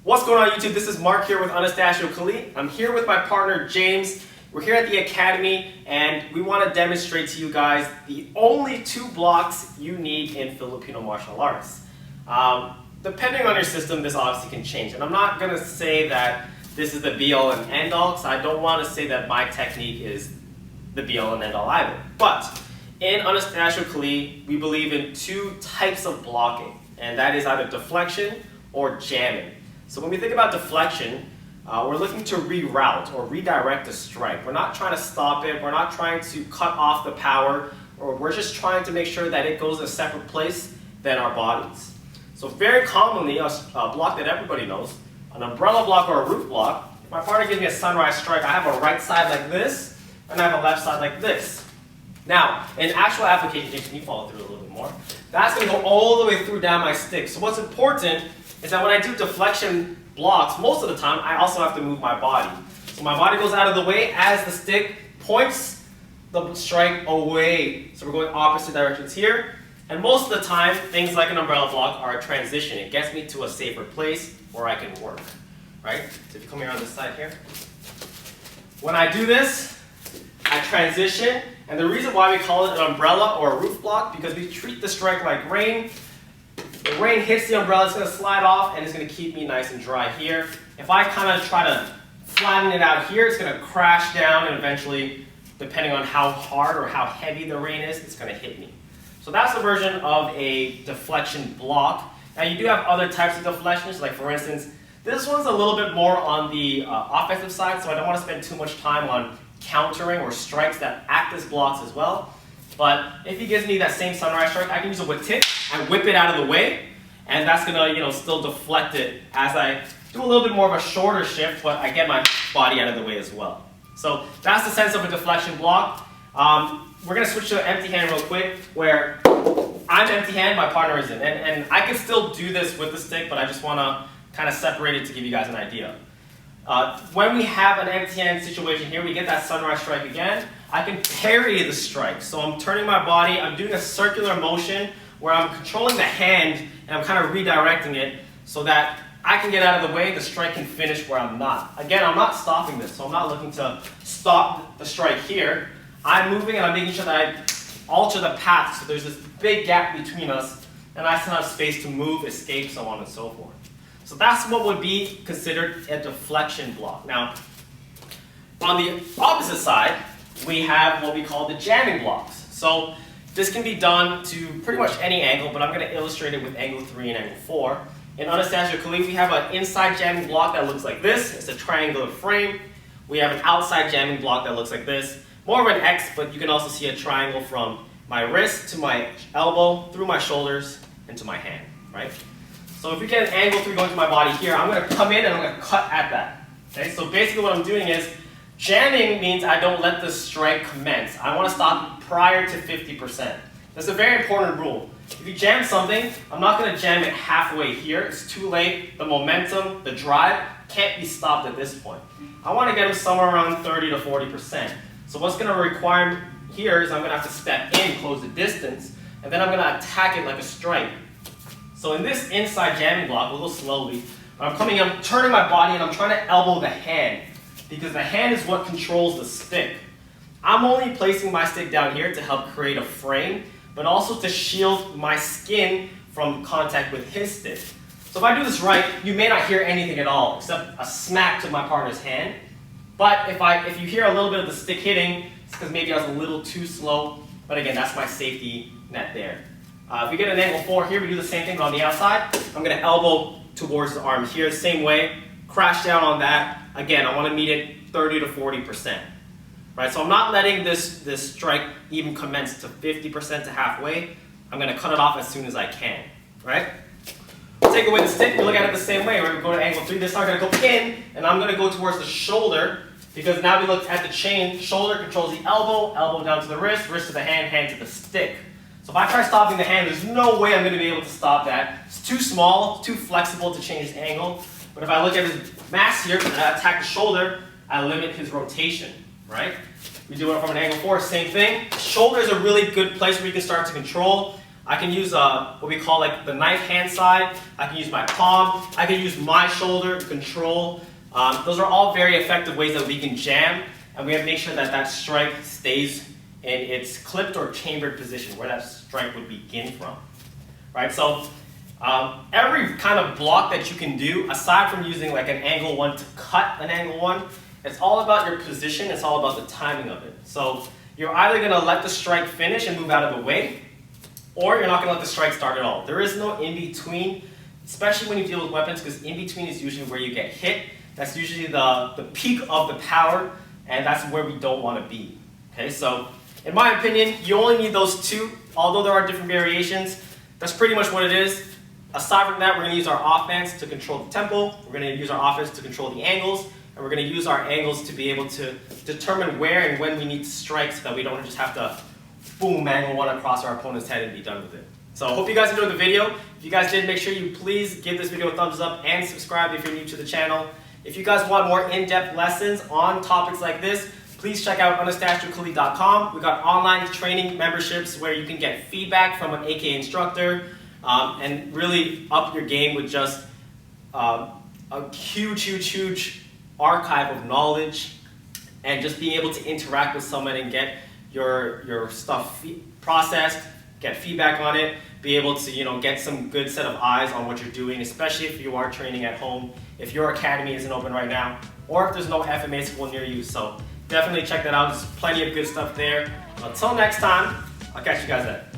What's going on YouTube? This is Mark here with Anastacio. I'm here with my partner James. We're here at the Academy and we want to demonstrate to you guys the only 2 blocks you need in Filipino martial arts. Depending on your system, this obviously can change. And I'm not going to say that this is the be-all and end-all, because I don't want to say that my technique is the be-all and end-all either. But in Anastacio, we believe in 2 types of blocking, and that is either deflection or jamming. So when we think about deflection, we're looking to reroute or redirect a strike. We're not trying to stop it, we're not trying to cut off the power, or we're just trying to make sure that it goes a separate place than our bodies. So very commonly, a block that everybody knows, an umbrella block or a roof block, if my partner gives me a sunrise strike, I have a right side like this, and I have a left side like this. Now, in actual application, can you follow through a little bit more? That's going to go all the way through down my stick. So what's important is that when I do deflection blocks, most of the time, I also have to move my body. So my body goes out of the way as the stick points the strike away. So we're going opposite directions here. And most of the time, things like an umbrella block are a transition. It gets me to a safer place where I can work, right? So if you come here on this side here. When I do this, I transition. And the reason why we call it an umbrella or a roof block, because we treat the strike like rain. The rain hits the umbrella, it's going to slide off, and it's going to keep me nice and dry here. If I kind of try to flatten it out here, it's going to crash down, and eventually, depending on how hard or how heavy the rain is, it's going to hit me. So that's the version of a deflection block. Now you do have other types of deflections, like for instance, this one's a little bit more on the offensive side, so I don't want to spend too much time on countering or strikes that act as blocks as well. But if he gives me that same sunrise strike, I can use a whip tip and whip it out of the way, and that's gonna, still deflect it as I do a little bit more of a shorter shift, but I get my body out of the way as well. So that's the sense of a deflection block. We're gonna switch to empty hand real quick, where I'm empty hand, my partner isn't, and I can still do this with the stick, but I just wanna kind of separate it to give you guys an idea. When we have an empty hand situation here, we get that sunrise strike again. I can parry the strike. So I'm turning my body, I'm doing a circular motion where I'm controlling the hand and I'm kind of redirecting it so that I can get out of the way, the strike can finish where I'm not. Again, I'm not stopping this, so I'm not looking to stop the strike here. I'm moving and I'm making sure that I alter the path so there's this big gap between us and I still have space to move, escape, so on and so forth. So that's what would be considered a deflection block. Now, on the opposite side, we have what we call the jamming blocks. So this can be done to pretty much any angle, but I'm going to illustrate it with angle 3 and angle 4. In Anastacio, we have an inside jamming block that looks like this. It's a triangular frame. We have an outside jamming block that looks like this. More of an X, but you can also see a triangle from my wrist to my elbow, through my shoulders, and to my hand, right? So if we get an angle 3 going to my body here, I'm going to come in and I'm going to cut at that. Okay? So basically what I'm doing is, jamming means I don't let the strike commence. I want to stop prior to 50%. That's a very important rule. If you jam something, I'm not going to jam it halfway here. It's too late. The momentum, the drive, can't be stopped at this point. I want to get them somewhere around 30 to 40%. So what's going to require here is I'm going to have to step in, close the distance, and then I'm going to attack it like a strike. So in this inside jamming block, a little slowly, I'm turning my body and I'm trying to elbow the hand, because the hand is what controls the stick. I'm only placing my stick down here to help create a frame, but also to shield my skin from contact with his stick. So if I do this right, you may not hear anything at all, except a smack to my partner's hand. But if you hear a little bit of the stick hitting, it's because maybe I was a little too slow. But again, that's my safety net there. If we get an angle 4 here, we do the same thing, but on the outside, I'm going to elbow towards the arm here, the same way, crash down on that. Again, I want to meet it 30 to 40%. Right? So I'm not letting this strike even commence to 50% to halfway. I'm going to cut it off as soon as I can. Right? Take away the stick, we look at it the same way. We're going to go to angle 3. This is not going to go in, and I'm going to go towards the shoulder, because now we look at the chain. Shoulder controls the elbow, elbow down to the wrist, wrist to the hand, hand to the stick. So if I try stopping the hand, there's no way I'm going to be able to stop that. It's too small, too flexible to change his angle. But if I look at his mass here and I attack the shoulder, I limit his rotation, right? We do it from an angle 4, same thing. Shoulder is a really good place where you can start to control. I can use what we call like the knife hand side. I can use my palm. I can use my shoulder to control. Those are all very effective ways that we can jam, and we have to make sure that that strike stays in its clipped or chambered position, where that strike would begin from. Right? So every kind of block that you can do, aside from using like an angle one to cut an angle one, it's all about your position. It's all about the timing of it. So you're either going to let the strike finish and move out of the way, or you're not going to let the strike start at all. There is no in-between, especially when you deal with weapons, because in-between is usually where you get hit. That's usually the peak of the power, and that's where we don't want to be. Okay, so in my opinion, you only need those two, although there are different variations. That's pretty much what it is. Aside from that, we're going to use our offense to control the tempo. We're going to use our offense to control the angles. And we're going to use our angles to be able to determine where and when we need to strike so that we don't just have to boom, angle one across our opponent's head and be done with it. So I hope you guys enjoyed the video. If you guys did, make sure you please give this video a thumbs up and subscribe if you're new to the channel. If you guys want more in-depth lessons on topics like this, please check out AnastacioCali.com. We got online training memberships where you can get feedback from an AK instructor and really up your game with just a huge archive of knowledge, and just being able to interact with someone and get your stuff processed, get feedback on it, be able to get some good set of eyes on what you're doing, especially if you are training at home, if your academy isn't open right now, or if there's no FMA school near you. So definitely check that out. There's plenty of good stuff there. Until next time, I'll catch you guys then.